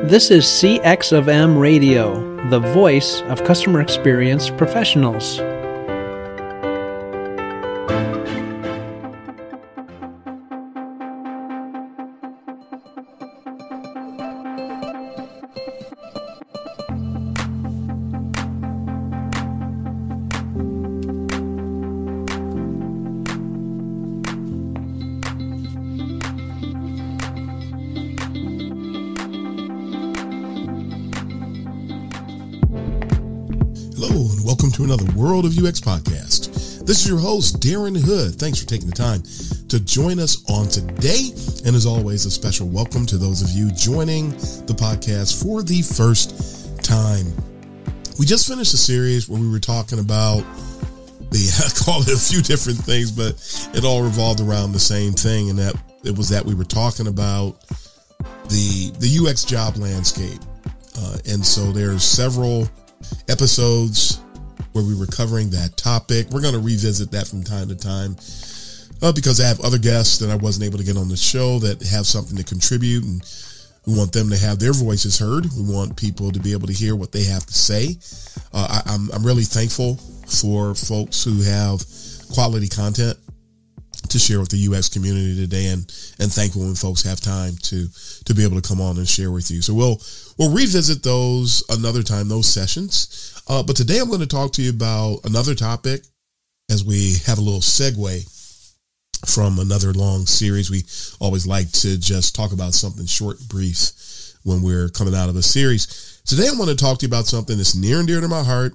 This is CX of M Radio, the voice of customer experience professionals. To another World of UX podcast. This is your host, Darren Hood. Thanks for taking the time to join us on today. And as always, a special welcome to those of you joining the podcast for the first time. We just finished a series where we were talking about I call it a few different things, but it all revolved around the same thing. And that we were talking about the UX job landscape. And so there's several episodes where we were covering that topic. We're going to revisit that from time to time because I have other guests that I wasn't able to get on the show that have something to contribute, and we want them to have their voices heard. We want people to be able to hear what they have to say. I'm really thankful for folks who have quality content to share with the UX community today, and thankful when folks have time to be able to come on and share with you. So we'll revisit those another time, those sessions. But today I'm going to talk to you about another topic as we have a little segue from another long series. We always like to just talk about something short and brief when we're coming out of a series. Today I'm going to talk to you about something that's near and dear to my heart.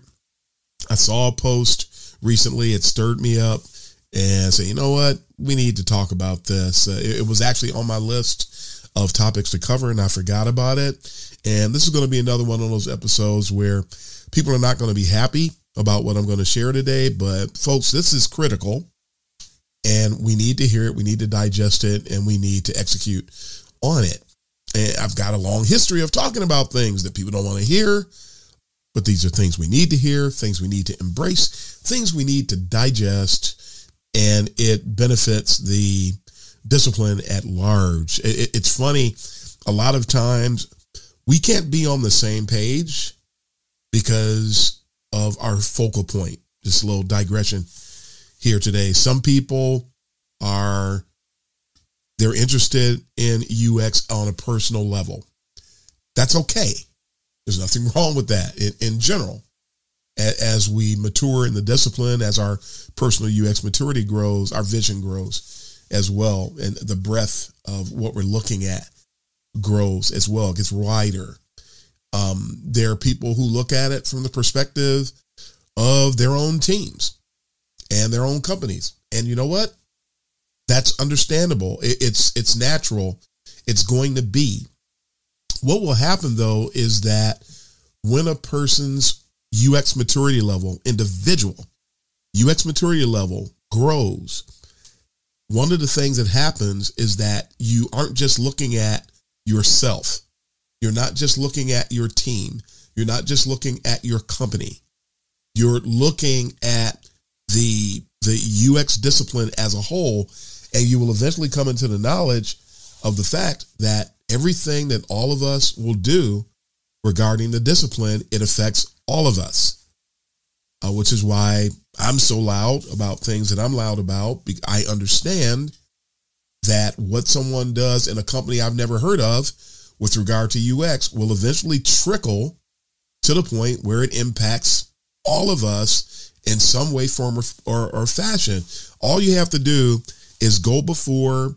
I saw a post recently. It stirred me up. And I said, you know what? We need to talk about this. It was actually on my list of topics to cover, and I forgot about it. And this is going to be another one of those episodes where people are not going to be happy about what I'm going to share today. But folks, this is critical, and we need to hear it. We need to digest it, and we need to execute on it. And I've got a long history of talking about things that people don't want to hear. But these are things we need to hear, things we need to embrace, things we need to digest. And it benefits the discipline at large. It's funny, a lot of times we can't be on the same page because of our focal point. Just a little digression here today. Some people they're interested in UX on a personal level. That's okay. There's nothing wrong with that in general. As we mature in the discipline, as our personal UX maturity grows, our vision grows as well. And the breadth of what we're looking at grows as well. It gets wider. There are people who look at it from the perspective of their own teams and their own companies. And you know what? That's understandable. It's natural. It's going to be. What will happen, though, is that when a person's UX maturity level, individual UX maturity level grows, one of the things that happens is that you aren't just looking at yourself. You're not just looking at your team. You're not just looking at your company. You're looking at the UX discipline as a whole, and you will eventually come into the knowledge of the fact that everything that all of us will do regarding the discipline, it affects all of us, which is why I'm so loud about things that I'm loud about. I understand that what someone does in a company I've never heard of with regard to UX will eventually trickle to the point where it impacts all of us in some way, form, or fashion. All you have to do is go before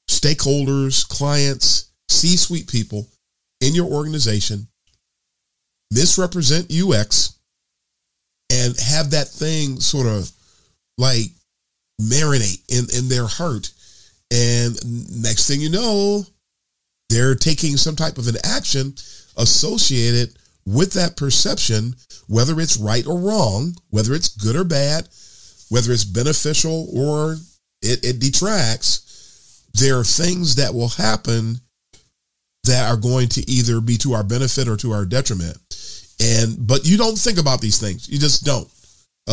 stakeholders, clients, C-suite people in your organization, misrepresent UX, and have that thing sort of like marinate in their heart. And next thing you know, they're taking some type of an action associated with that perception, whether it's right or wrong, whether it's good or bad, whether it's beneficial or it detracts. There are things that will happen that are going to either be to our benefit or to our detriment. But you don't think about these things. You just don't.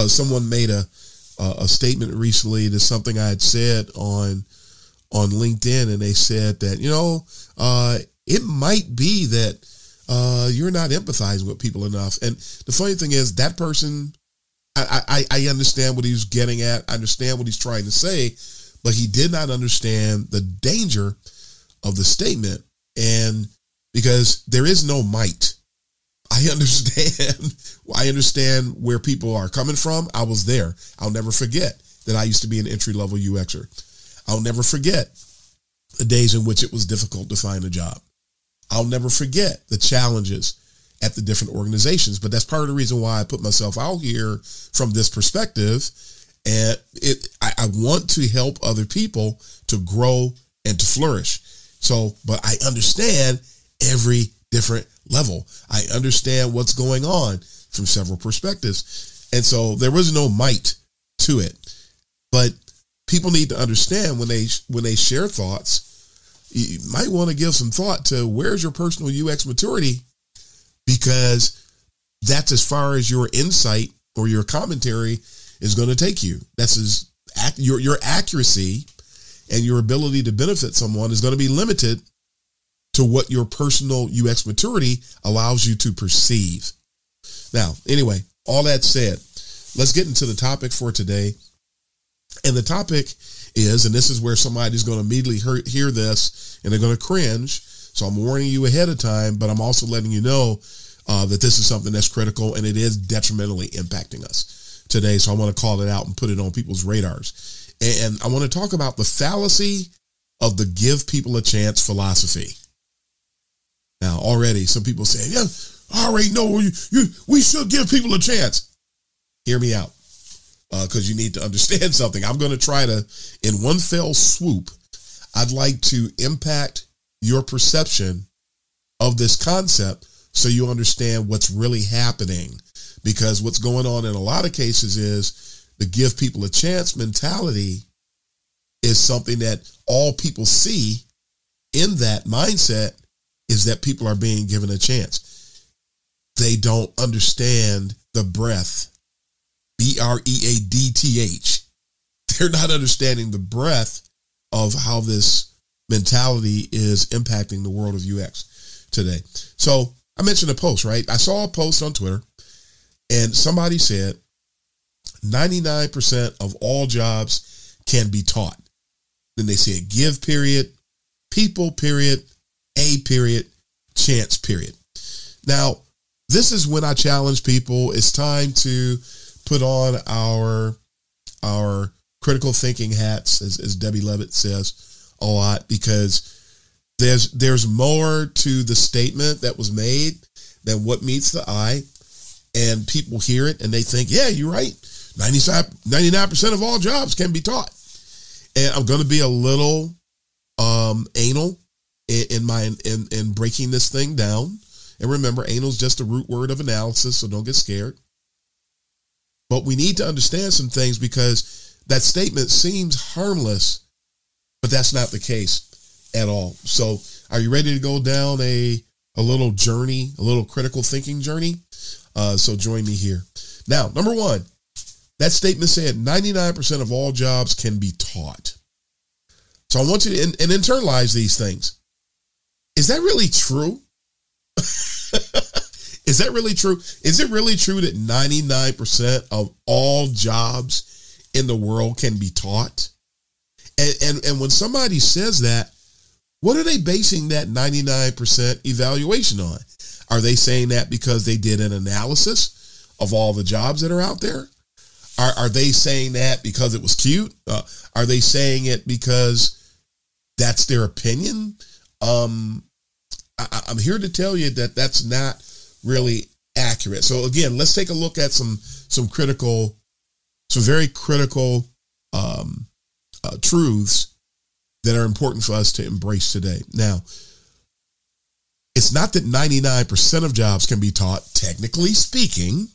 Someone made a statement recently to something I had said on LinkedIn, and they said that, it might be that you're not empathizing with people enough. And the funny thing is that person, I understand what he's getting at. I understand what he's trying to say, but he did not understand the danger of the statement. And because there is no might. I understand where people are coming from. I was there. I'll never forget that I used to be an entry-level UXer. I'll never forget the days in which it was difficult to find a job. I'll never forget the challenges at the different organizations, but that's part of the reason why I put myself out here from this perspective. And I want to help other people to grow and to flourish. So, but I understand every different level. I understand what's going on from several perspectives. And so there was no might to it, but people need to understand when they share thoughts, you might want to give some thought to where's your personal UX maturity, because that's as far as your insight or your commentary is going to take you. That's your accuracy and your ability to benefit someone is going to be limited to what your personal UX maturity allows you to perceive. Now, anyway, all that said, let's get into the topic for today. And the topic is, and this is where somebody's going to immediately hear this and they're going to cringe. So I'm warning you ahead of time, but I'm also letting you know that this is something that's critical and it is detrimentally impacting us today. So I want to call it out and put it on people's radars. And I want to talk about the fallacy of the give people a chance philosophy. Now, already some people say, yeah, I already know we should give people a chance. Hear me out, because you need to understand something. I'm going to try to, in one fell swoop, I'd like to impact your perception of this concept so you understand what's really happening. Because what's going on in a lot of cases is the give people a chance mentality is something that all people see in that mindset is that people are being given a chance. They don't understand the breadth, BREADTH. They're not understanding the breadth of how this mentality is impacting the world of UX today. So I mentioned a post, right? I saw a post on Twitter and somebody said 99% of all jobs can be taught. Then they said give period, people period, a period, chance period. Now, this is when I challenge people. It's time to put on our critical thinking hats, as Debbie Levitt says a lot, because there's more to the statement that was made than what meets the eye. And people hear it and they think, yeah, you're right. 99% of all jobs can be taught. And I'm going to be a little anal in breaking this thing down. And remember, anal is just a root word of analysis, so don't get scared. But we need to understand some things, because that statement seems harmless, but that's not the case at all. So are you ready to go down a little journey, a little critical thinking journey? So join me here. Now, number one, that statement said 99% of all jobs can be taught. So I want you to internalize these things. Is that really true? Is that really true? Is it really true that 99% of all jobs in the world can be taught? And when somebody says that, what are they basing that 99% evaluation on? Are they saying that because they did an analysis of all the jobs that are out there? Are they saying that because it was cute? Are they saying it because that's their opinion? I'm here to tell you that that's not really accurate. So again, let's take a look at some very critical truths that are important for us to embrace today. Now, it's not that 99% of jobs can be taught. Technically speaking,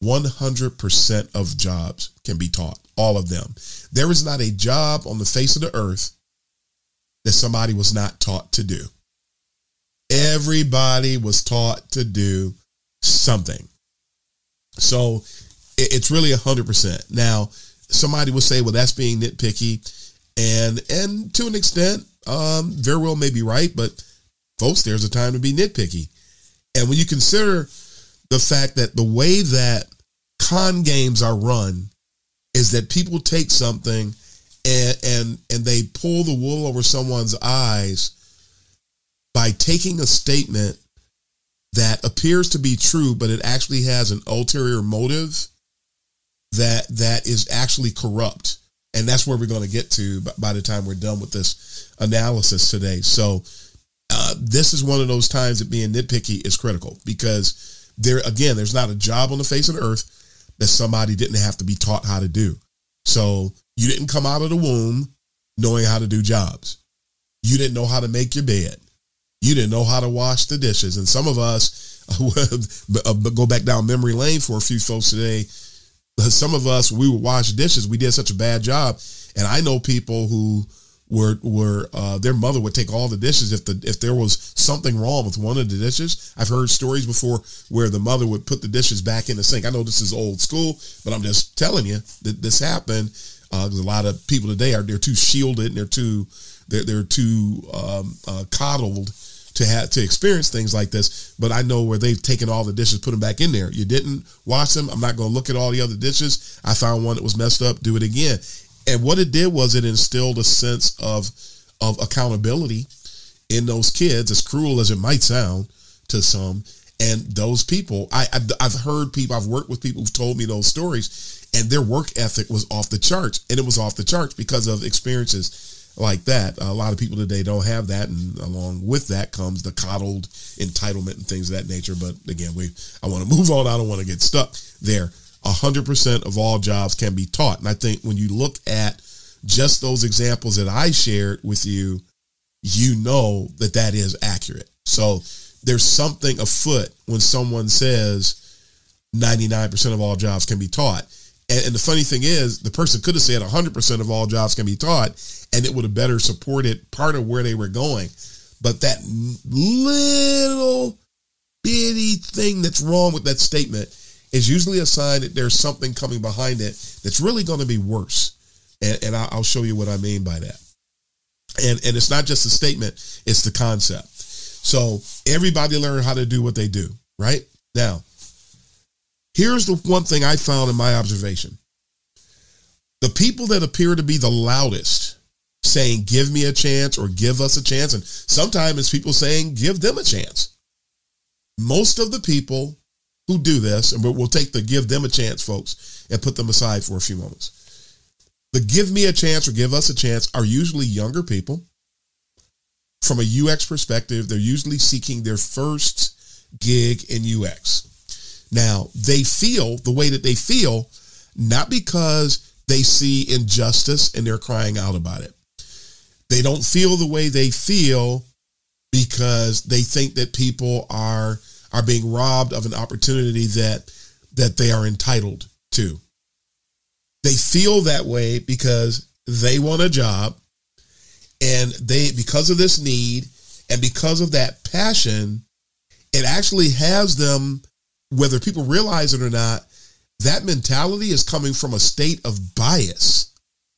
100% of jobs can be taught, all of them. There is not a job on the face of the earth that somebody was not taught to do. Everybody was taught to do something. So it's really 100%. Now, somebody will say, well, that's being nitpicky. And to an extent, very well may be right, but folks, there's a time to be nitpicky. And when you consider the fact that the way that con games are run is that people take something and they pull the wool over someone's eyes by taking a statement that appears to be true, but it actually has an ulterior motive that is actually corrupt. And that's where we're going to get to by the time we're done with this analysis today. So this is one of those times that being nitpicky is critical, because there's not a job on the face of the earth that somebody didn't have to be taught how to do. So you didn't come out of the womb knowing how to do jobs. You didn't know how to make your bed. You didn't know how to wash the dishes. And some of us go back down memory lane for a few folks today. Some of us, we would wash dishes. We did such a bad job. And I know people who were their mother would take all the dishes if there was something wrong with one of the dishes. I've heard stories before where the mother would put the dishes back in the sink. I know this is old school, but I'm just telling you that this happened. Because a lot of people today they're too shielded and they're too coddled to experience things like this. But I know where they've taken all the dishes, put them back in there. You didn't wash them. I'm not going to look at all the other dishes. I found one that was messed up. Do it again. And what it did was it instilled a sense of accountability in those kids, as cruel as it might sound to some. And those people, I've heard people, I've worked with people who've told me those stories, and their work ethic was off the charts. And it was off the charts because of experiences like that. A lot of people today don't have that, and along with that comes the coddled entitlement and things of that nature. But again, I want to move on. I don't want to get stuck there. 100% of all jobs can be taught. And I think when you look at just those examples that I shared with you, you know that is accurate. So there's something afoot when someone says 99% of all jobs can be taught. And the funny thing is, the person could have said 100% of all jobs can be taught, and it would have better supported part of where they were going. But that little bitty thing that's wrong with that statement is usually a sign that there's something coming behind it that's really going to be worse. And I'll show you what I mean by that. And it's not just a statement, it's the concept. So everybody learn how to do what they do, right? Now, here's the one thing I found in my observation. The people that appear to be the loudest saying, give me a chance or give us a chance, and sometimes it's people saying, give them a chance. Most of the people who do this, and we'll take the give them a chance folks and put them aside for a few moments. The give me a chance or give us a chance are usually younger people. From a UX perspective, they're usually seeking their first gig in UX. Now, they feel the way that they feel, not because they see injustice and they're crying out about it. They don't feel the way they feel because they think that people are being robbed of an opportunity that they are entitled to. They feel that way because they want a job, and because of this need and because of that passion, it actually has them, whether people realize it or not, that mentality is coming from a state of bias.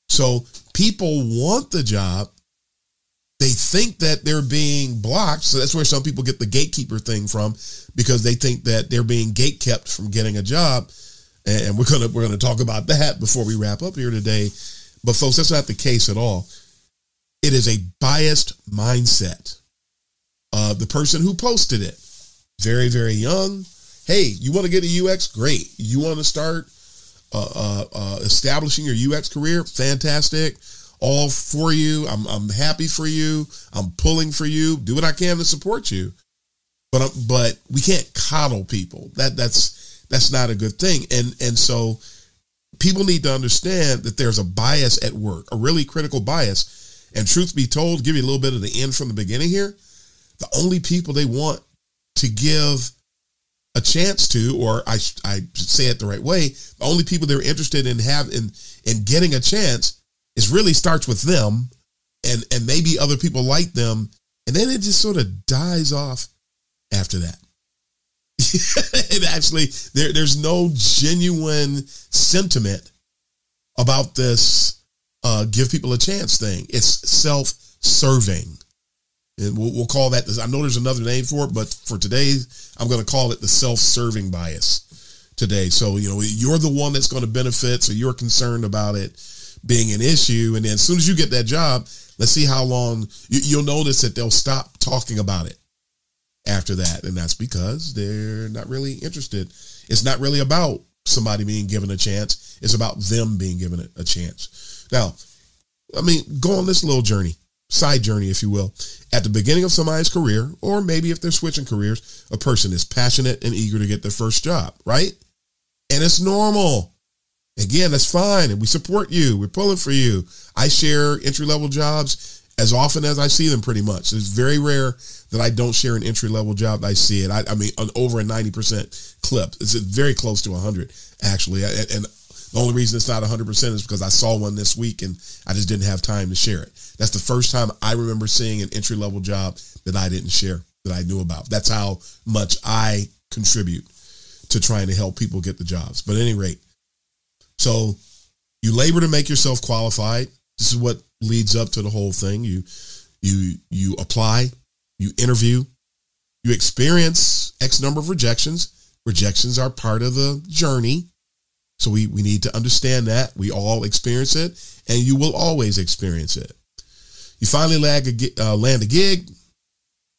So people want the job. They think that they're being blocked. So that's where some people get the gatekeeper thing from, because they think that they're being gatekept from getting a job. And we're gonna talk about that before we wrap up here today. But folks, that's not the case at all. It is a biased mindset. The person who posted it, very, very young. Hey, you want to get a UX? Great. You want to start establishing your UX career? Fantastic. All for you. I'm happy for you. I'm pulling for you. Do what I can to support you. But we can't coddle people. That's not a good thing. And so people need to understand that there's a bias at work, a really critical bias. And truth be told, give you a little bit of the end from the beginning here. The only people they want to give a chance to, or I should say it the right way, the only people they're interested in getting a chance is really starts with them and maybe other people like them. And then it just sort of dies off after that. It actually, there's no genuine sentiment about this give people a chance thing. It's self-serving. And we'll call that, I know there's another name for it, but for today, I'm going to call it the self-serving bias today. So, you're the one that's going to benefit. So you're concerned about it being an issue. And then as soon as you get that job, let's see how long you'll notice that they'll stop talking about it after that. And that's because they're not really interested. It's not really about somebody being given a chance. It's about them being given a chance. Now, go on this little journey, side journey, if you will. At the beginning of somebody's career, or maybe if they're switching careers, a person is passionate and eager to get their first job, right? And it's normal. Again, that's fine. And we support you. We're pulling for you. I share entry-level jobs as often as I see them, pretty much. It's very rare that I don't share an entry-level job. I see it. Over a 90% clip. It's very close to 100, actually. And the only reason it's not 100% is because I saw one this week and I just didn't have time to share it. That's the first time I remember seeing an entry-level job that I didn't share, that I knew about. That's how much I contribute to trying to help people get the jobs. But at any rate, so you labor to make yourself qualified. This is what leads up to the whole thing. You apply, you interview, you experience X number of rejections. Rejections are part of the journey. So we need to understand that. We all experience it, and you will always experience it. You finally land a gig,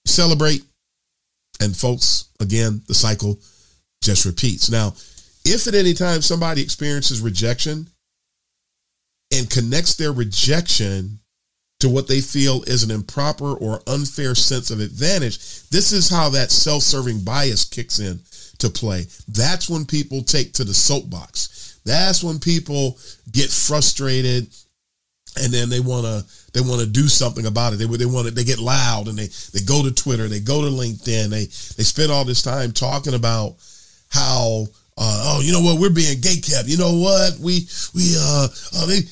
celebrate, and folks, again, the cycle just repeats. Now, if at any time somebody experiences rejection and connects their rejection to what they feel is an improper or unfair sense of advantage, this is how that self-serving bias kicks in to play. That's when people take to the soapbox. That's when people get frustrated, and then they want to do something about it. They get loud, and they go to Twitter, they go to LinkedIn, they spend all this time talking about how you know what, we're being gatekept. You know what,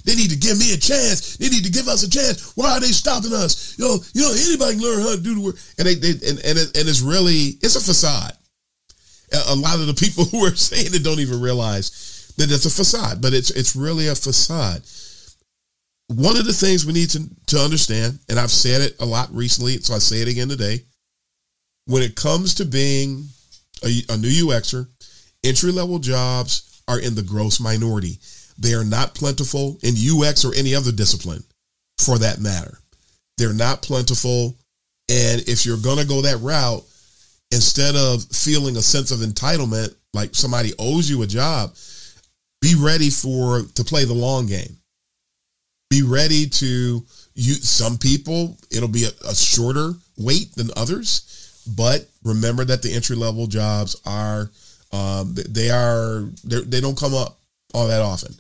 they need to give me a chance. They need to give us a chance. Why are they stopping us? Anybody can learn how to do the work. And it's a facade. A lot of the people who are saying it don't even realize that it's a facade, but it's really a facade. One of the things we need to understand, and I've said it a lot recently, so I say it again today, when it comes to being a new UXer, entry-level jobs are in the gross minority. They are not plentiful in UX or any other discipline, for that matter. They're not plentiful, and if you're going to go that route, instead of feeling a sense of entitlement, like somebody owes you a job, be ready to play the long game. Be ready some people, it'll be a shorter wait than others, but remember that the entry-level jobs are, they don't come up all that often.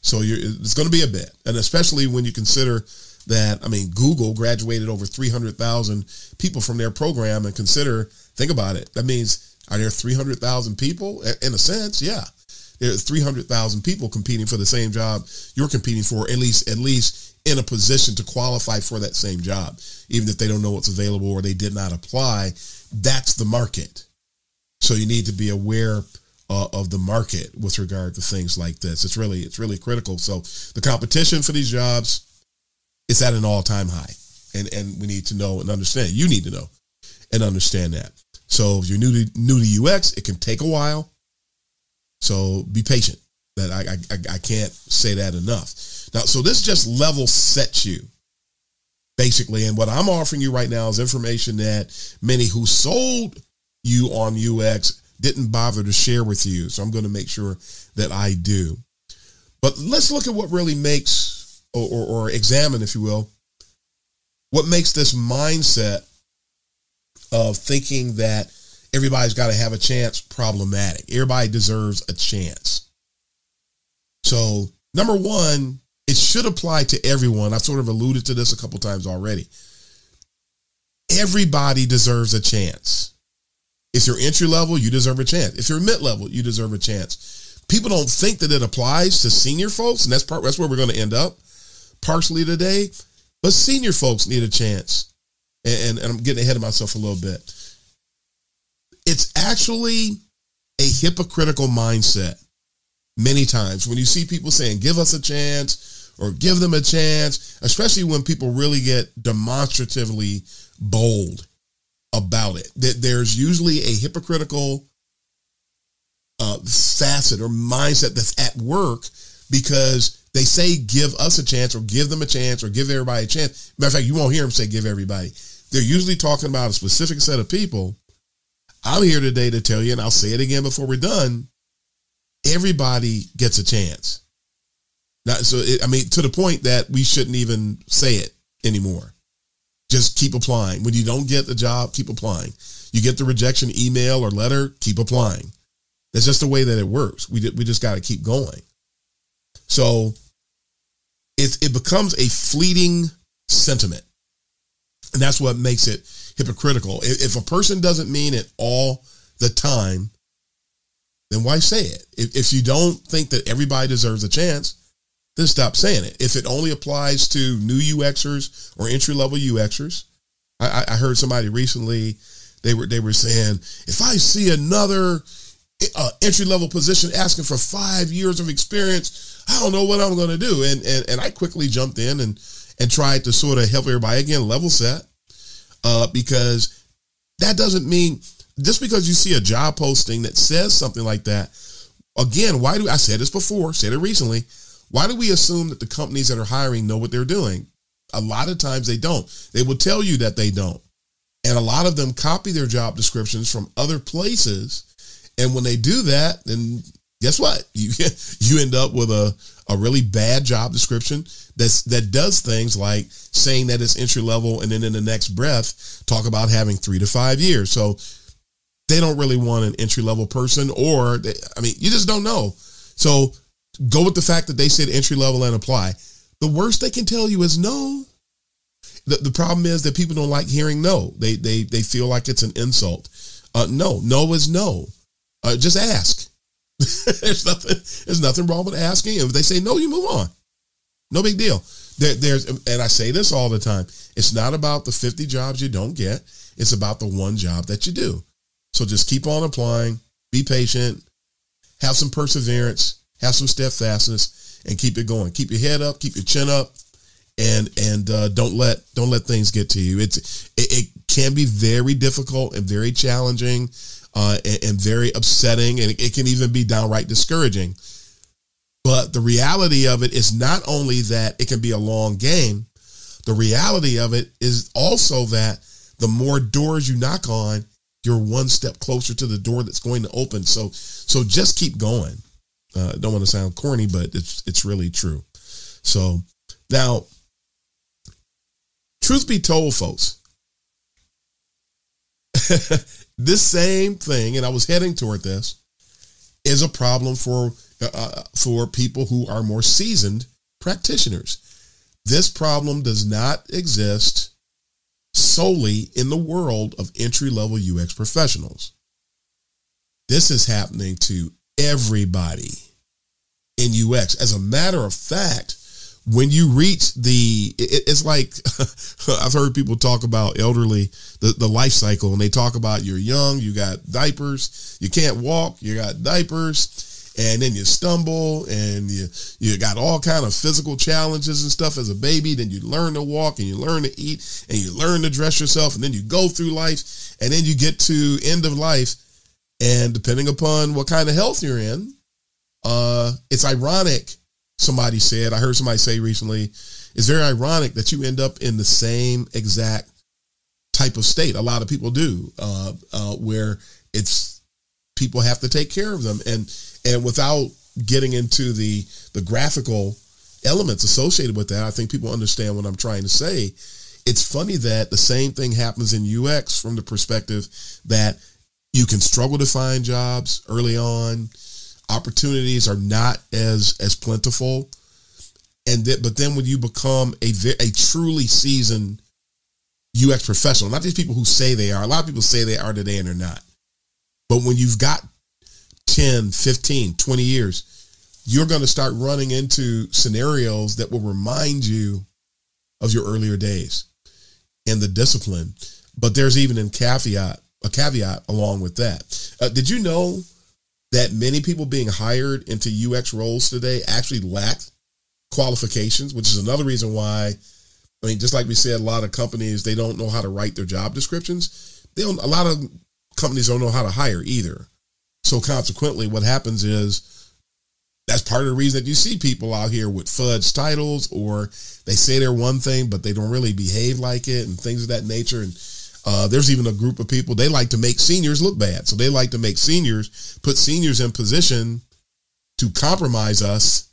So it's going to be a bit. And especially when you consider that, Google graduated over 300,000 people from their program, and think about it. That means, are there 300,000 people? In a sense, yeah. There's 300,000 people competing for the same job you're competing for, at least in a position to qualify for that same job, even if they don't know what's available or they did not apply. That's the market. So you need to be aware of the market with regard to things like this. It's really critical. So the competition for these jobs is at an all-time high, and we need to know and understand. You need to know and understand that. So if you're new to UX, it can take a while. So be patient. That I can't say that enough. Now, so this just level sets you, basically. And what I'm offering you right now is information that many who sold you on UX didn't bother to share with you. So I'm going to make sure that I do. But let's look at what really makes, or examine, if you will, what makes this mindset of thinking that everybody's got to have a chance problematic. Everybody deserves a chance. So number one, it should apply to everyone. I've sort of alluded to this a couple times already. Everybody deserves a chance. If you're entry level, you deserve a chance. If you're mid level, you deserve a chance. People don't think that it applies to senior folks, and that's where we're going to end up partially today. But senior folks need a chance. And I'm getting ahead of myself a little bit. It's actually a hypocritical mindset many times when you see people saying, give us a chance, or give them a chance, especially when people really get demonstratively bold about it. There's usually a hypocritical facet or mindset that's at work because they say give us a chance or give them a chance or give everybody a chance. Matter of fact, you won't hear them say give everybody. They're usually talking about a specific set of people. I'm here today to tell you, and I'll say it again before we're done, everybody gets a chance. Now, to the point that we shouldn't even say it anymore. Just keep applying. When you don't get the job, keep applying. You get the rejection email or letter, keep applying. That's just the way that it works. We just got to keep going. So it becomes a fleeting sentiment. And that's what makes it hypocritical. If a person doesn't mean it all the time, then why say it? If you don't think that everybody deserves a chance, then stop saying it. If it only applies to new UXers or entry-level UXers, I heard somebody recently, they were saying, if I see another entry-level position asking for 5 years of experience, I don't know what I'm going to do. And I quickly jumped in and tried to sort of help everybody, again, level set, because that doesn't mean, just because you see a job posting that says something like that, again, I said this before, said it recently, why do we assume that the companies that are hiring know what they're doing? A lot of times they don't. They will tell you that they don't. And a lot of them copy their job descriptions from other places. And when they do that, then guess what? You end up with a really bad job description that does things like saying that it's entry level and then in the next breath talk about having 3 to 5 years. So they don't really want an entry level person, you just don't know. So go with the fact that they said entry level and apply. The worst they can tell you is no. The problem is that people don't like hearing no. They feel like it's an insult. No is no. Just ask. There's nothing wrong with asking. If they say no, you move on. No big deal. And I say this all the time. It's not about the 50 jobs you don't get. It's about the one job that you do. So just keep on applying. Be patient. Have some perseverance. Have some steadfastness, and keep it going. Keep your head up. Keep your chin up, and don't let things get to you. It can be very difficult and very challenging, and very upsetting, and it can even be downright discouraging. But the reality of it is not only that it can be a long game. The reality of it is also that the more doors you knock on, you're one step closer to the door that's going to open. So just keep going. Don't want to sound corny, but it's really true. So now, truth be told, folks, this same thing, and I was heading toward this, is a problem for people who are more seasoned practitioners. This problem does not exist solely in the world of entry-level UX professionals. This is happening to everybody in UX. As a matter of fact, when you reach it's like, I've heard people talk about elderly, the life cycle, and they talk about you're young, you got diapers, you can't walk, you got diapers, and then you stumble, and you got all kind of physical challenges and stuff as a baby. Then you learn to walk, and you learn to eat, and you learn to dress yourself, and then you go through life, and then you get to end of life. And depending upon what kind of health you're in, it's ironic, somebody said, I heard somebody say recently, it's very ironic that you end up in the same exact type of state. A lot of people do, where it's people have to take care of them. And without getting into the graphical elements associated with that, I think people understand what I'm trying to say. It's funny that the same thing happens in UX from the perspective that you can struggle to find jobs early on. Opportunities are not as plentiful. But then when you become a truly seasoned UX professional, not these people who say they are, a lot of people say they are today and they're not. But when you've got 10, 15, 20 years, you're going to start running into scenarios that will remind you of your earlier days and the discipline. But there's even a caveat along with that. Did you know that many people being hired into UX roles today actually lack qualifications, which is another reason why, I mean, just like we said, a lot of companies, they don't know how to write their job descriptions. A lot of companies don't know how to hire either. So consequently, what happens is that's part of the reason that you see people out here with fudge titles, or they say they're one thing, but they don't really behave like it and things of that nature. And there's even a group of people, they like to make seniors look bad. So they like to make put seniors in position to compromise us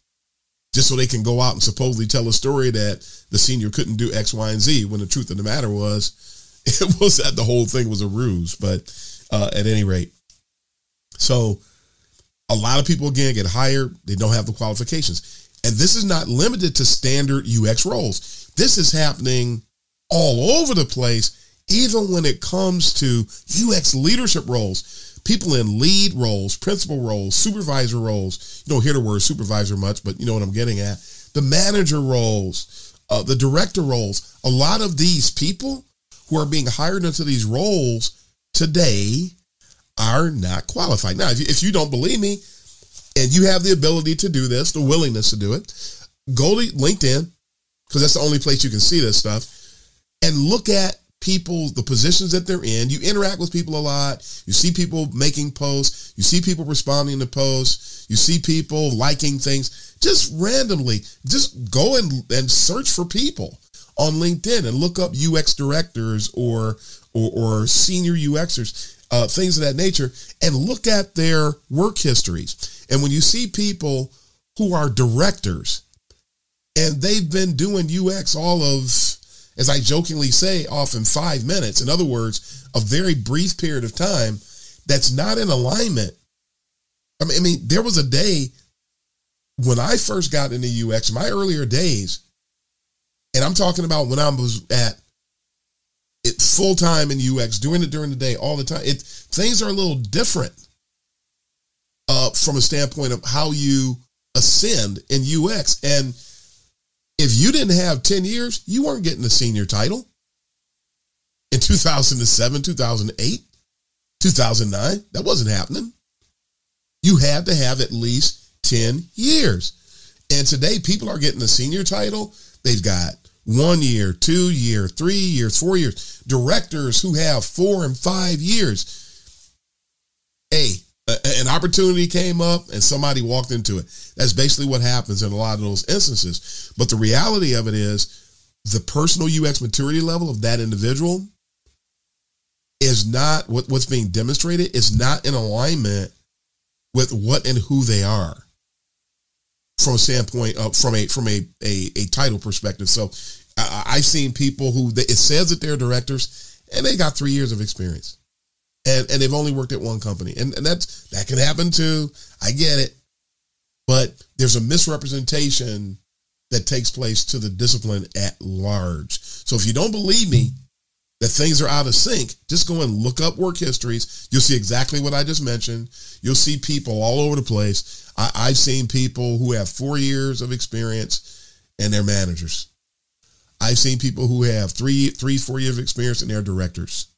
just so they can go out and supposedly tell a story that the senior couldn't do X, Y, and Z, when the truth of the matter was, it was that the whole thing was a ruse. But at any rate, so a lot of people, again, get hired. They don't have the qualifications. And this is not limited to standard UX roles. This is happening all over the place, even when it comes to UX leadership roles. People in lead roles, principal roles, supervisor roles. You don't hear the word supervisor much, but you know what I'm getting at. The manager roles, the director roles. A lot of these people who are being hired into these roles today are not qualified. Now, if you don't believe me and you have the ability to do this, the willingness to do it, go to LinkedIn, because that's the only place you can see this stuff, and look at people, the positions that they're in. You interact with people a lot. You see people making posts. You see people responding to posts. You see people liking things. Just randomly, just go and search for people on LinkedIn and look up UX directors or senior UXers. Things of that nature, and look at their work histories. And when you see people who are directors and they've been doing UX all of, as I jokingly say, often 5 minutes, in other words, a very brief period of time, that's not in alignment. I mean, there was a day when I first got into UX, my earlier days, and I'm talking about when I was at full time in UX, doing it during the day all the time. Things are a little different from a standpoint of how you ascend in UX. And if you didn't have 10 years, you weren't getting a senior title in 2007, 2008, 2009. That wasn't happening. You had to have at least 10 years. And today people are getting a senior title. They've got 1 year, 2 year, 3 years, 4 years. Directors who have 4 and 5 years. Hey, an opportunity came up and somebody walked into it. That's basically what happens in a lot of those instances. But the reality of it is the personal UX maturity level of that individual is not what's being demonstrated, is not in alignment with what and who they are. From a standpoint of from a title perspective. So I've seen people who it says that they're directors and they got 3 years of experience and they've only worked at one company. And that can happen too. I get it. But there's a misrepresentation that takes place to the discipline at large. So if you don't believe me that things are out of sync, just go and look up work histories. You'll see exactly what I just mentioned. You'll see people all over the place. I've seen people who have 4 years of experience and they're managers. I've seen people who have 4 years of experience and they're directors.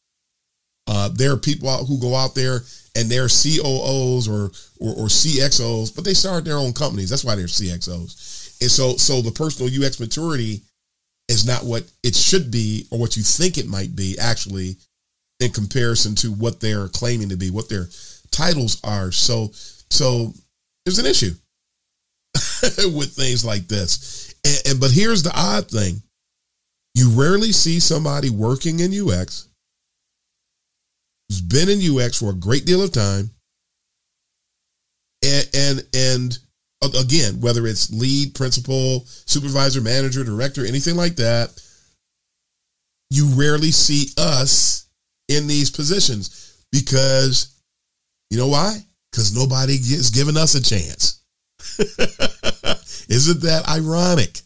There are people who go out there and they're COOs or CXOs, but they started their own companies. That's why they're CXOs. And so the personal UX maturity is not what it should be or what you think it might be actually in comparison to what they're claiming to be, what their titles are. So there's an issue with things like this. But here's the odd thing. You rarely see somebody working in UX who's been in UX for a great deal of time. And again, whether it's lead, principal, supervisor, manager, director, anything like that, you rarely see us in these positions because, you know why? Because nobody is giving us a chance. Isn't that ironic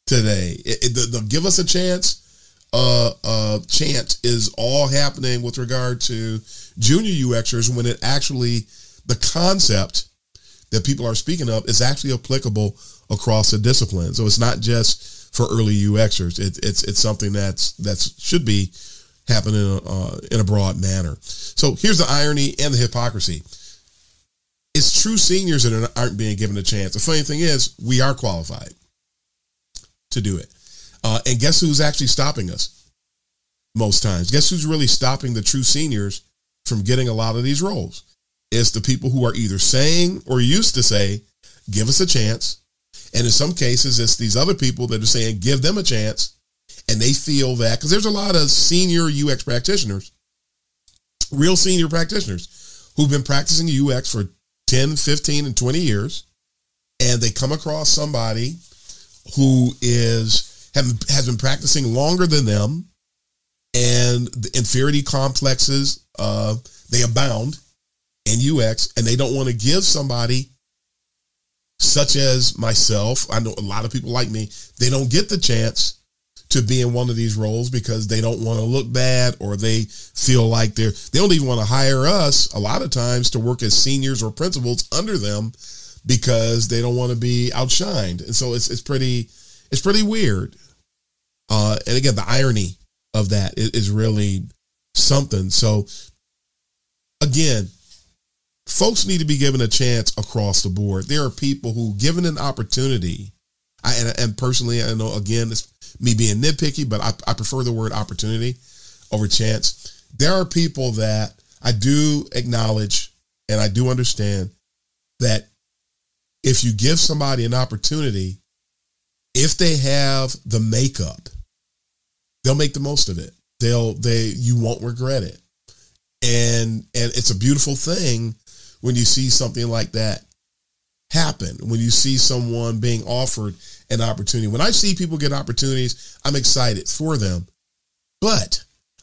today? The give us a chance chant is all happening with regard to junior UXers when it actually, the concept that people are speaking of is actually applicable across the discipline. So it's not just for early UXers. It's something that should be happening in a broad manner. So here's the irony and the hypocrisy. It's true seniors that aren't being given a chance. The funny thing is, we are qualified. to do it. And guess who's actually stopping us most times? Guess who's really stopping the true seniors from getting a lot of these roles? It's the people who are either saying or used to say, give us a chance. And in some cases, it's these other people that are saying, give them a chance. And they feel that, because there's a lot of senior UX practitioners, real senior practitioners who've been practicing UX for 10, 15, and 20 years. And they come across somebody who has been practicing longer than them, and the inferiority complexes, they abound in UX, and they don't want to give somebody such as myself. I know a lot of people like me, they don't get the chance to be in one of these roles because they don't want to look bad, or they feel like they don't even want to hire us a lot of times to work as seniors or principals under them because they don't want to be outshined. And so it's pretty weird. And again, the irony of that is really something. So again, folks need to be given a chance across the board. There are people who, given an opportunity, and personally, I know, again, it's me being nitpicky, but I prefer the word opportunity over chance. There are people that I do acknowledge and I do understand that if you give somebody an opportunity, if they have the makeup, they'll make the most of it. You won't regret it. And it's a beautiful thing when you see something like that happen, when you see someone being offered an opportunity. When I see people get opportunities, I'm excited for them. But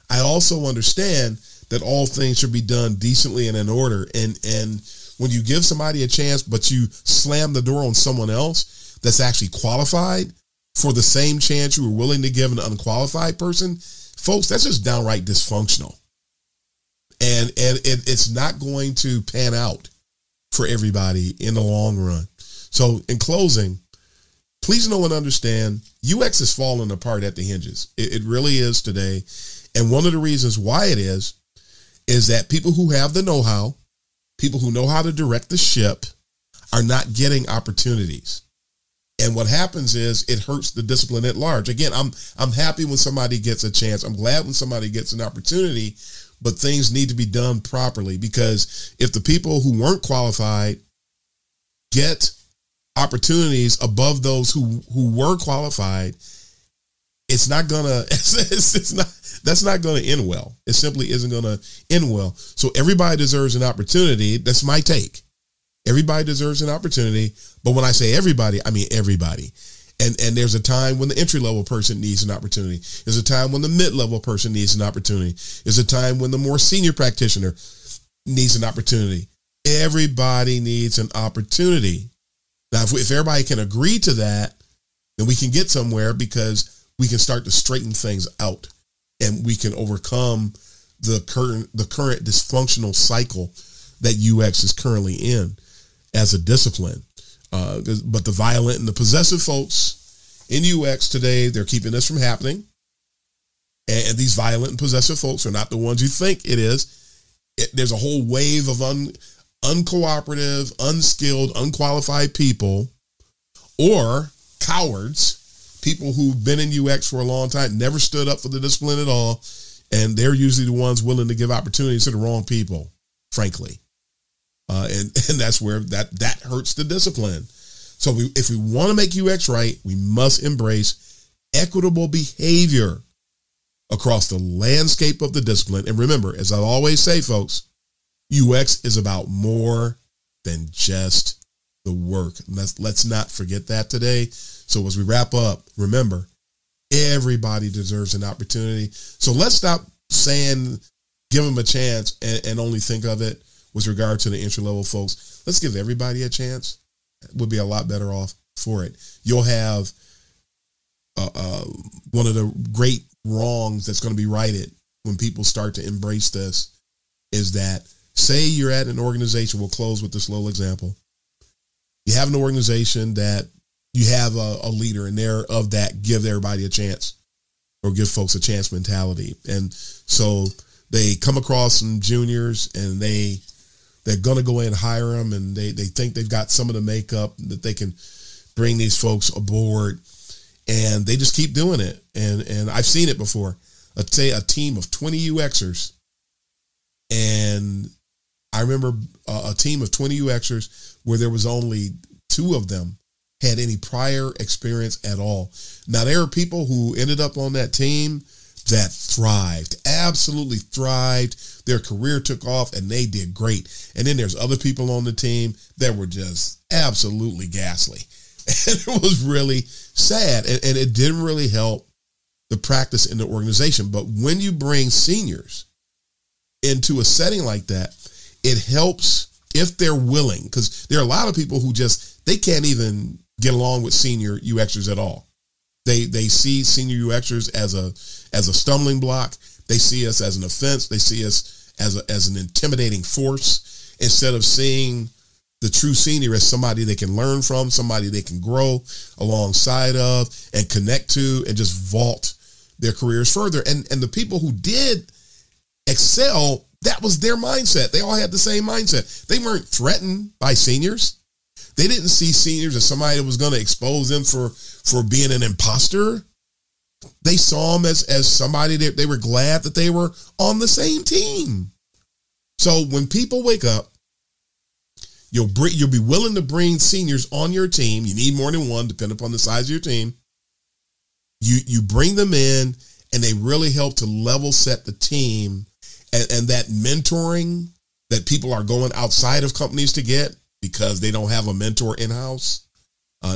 I also understand that all things should be done decently and in order. And when you give somebody a chance, but you slam the door on someone else that's actually qualified for the same chance you were willing to give an unqualified person, folks, that's just downright dysfunctional. And it's not going to pan out for everybody in the long run. So in closing, please know and understand, UX is falling apart at the hinges. It really is today. And one of the reasons why it is that people who have the know-how, people who know how to direct the ship, are not getting opportunities. And what happens is it hurts the discipline at large. Again, I'm happy when somebody gets a chance. I'm glad when somebody gets an opportunity, but things need to be done properly, because if the people who weren't qualified get opportunities above those who were qualified, it's not gonna, that's not gonna end well. It simply isn't gonna end well. So everybody deserves an opportunity. That's my take. Everybody deserves an opportunity. But when I say everybody, I mean everybody. And there's a time when the entry-level person needs an opportunity. There's a time when the mid-level person needs an opportunity. There's a time when the more senior practitioner needs an opportunity. Everybody needs an opportunity. Now, if everybody can agree to that, then we can get somewhere, because we can start to straighten things out, and we can overcome the current dysfunctional cycle that UX is currently in as a discipline. But the violent and the possessive folks in UX today, they're keeping this from happening. And these violent and possessive folks are not the ones you think it is. There's a whole wave of uncooperative, unskilled, unqualified people, or cowards, people who've been in UX for a long time, never stood up for the discipline at all. And they're usually the ones willing to give opportunities to the wrong people, frankly. And that's where that hurts the discipline. So if we want to make UX right, we must embrace equitable behavior across the landscape of the discipline. And remember, as I always say, folks, UX is about more than just the work. Let's not forget that today. So as we wrap up, remember, everybody deserves an opportunity. So let's stop saying, give them a chance, and only think of it with regard to the entry-level folks. Let's give everybody a chance. We'll be a lot better off for it. You'll have one of the great wrongs that's going to be righted when people start to embrace this is that, say you're at an organization, we'll close with this little example. You have an organization that you have a leader, and they're of that give everybody a chance, or give folks a chance mentality. And so they come across some juniors, and they're going to go in and hire them, and they think they've got some of the makeup that they can bring these folks aboard. and they just keep doing it. And I've seen it before. Let's say a team of 20 UXers, and I remember a team of 20 UXers where there was only 2 of them had any prior experience at all. Now, there are people who ended up on that team that thrived, absolutely thrived. Their career took off and they did great. And then there's other people on the team that were just absolutely ghastly. And it was really sad. And it didn't really help the practice in the organization. But when you bring seniors into a setting like that, it helps if they're willing, because there are a lot of people who they can't even get along with senior UXers at all. They see senior UXers as a stumbling block. They see us as an offense. They see us as an intimidating force, instead of seeing the true senior as somebody they can learn from, somebody they can grow alongside of and connect to, and just vault their careers further. And the people who did excel, that was their mindset. They all had the same mindset. They weren't threatened by seniors. They didn't see seniors as somebody that was going to expose them for being an imposter. They saw them as somebody that they were glad that they were on the same team. So when people wake up, you'll be willing to bring seniors on your team. You need more than one, depending upon the size of your team. You bring them in, and they really help to level set the team, and that mentoring that people are going outside of companies to get because they don't have a mentor in-house.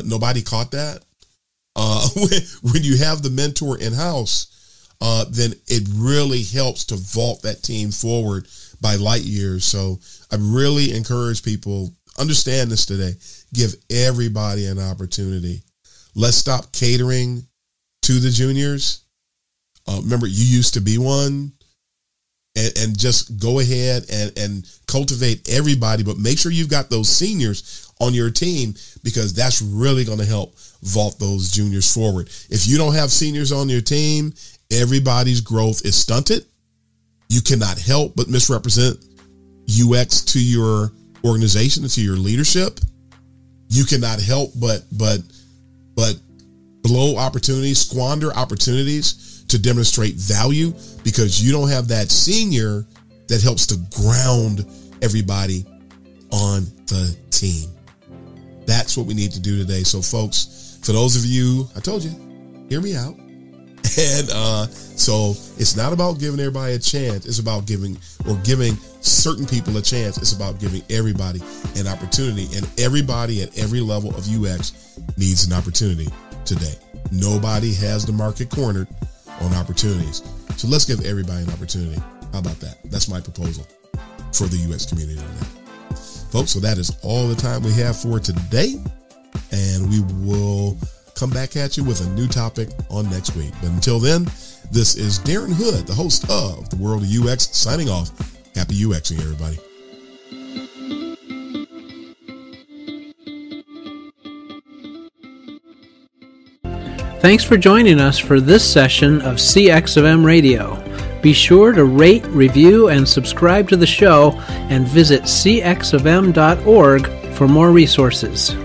Nobody caught that. When you have the mentor in-house, then it really helps to vault that team forward by light years. So I really encourage people, understand this today. Give everybody an opportunity. Let's stop catering to the juniors. Remember, you used to be one. And just go ahead and cultivate everybody, but make sure you've got those seniors on your team, because that's really going to help vault those juniors forward. If you don't have seniors on your team, everybody's growth is stunted. You cannot help but misrepresent UX to your organization and to your leadership. You cannot help but blow opportunities, squander opportunities to demonstrate value, because you don't have that senior that helps to ground everybody on the team. That's what we need to do today. So folks, for those of you, I told you, hear me out. And so it's not about giving everybody a chance. It's about giving certain people a chance. It's about giving everybody an opportunity, and everybody at every level of UX needs an opportunity today. Nobody has the market cornered on opportunities. So let's give everybody an opportunity. How about that? That's my proposal for the UX community today. Folks, so that is all the time we have for today. And we will come back at you with a new topic on next week. But until then, this is Darren Hood, the host of The World of UX, signing off. Happy UXing, everybody. Thanks for joining us for this session of CX of M Radio. Be sure to rate, review, and subscribe to the show, and visit cxofm.org for more resources.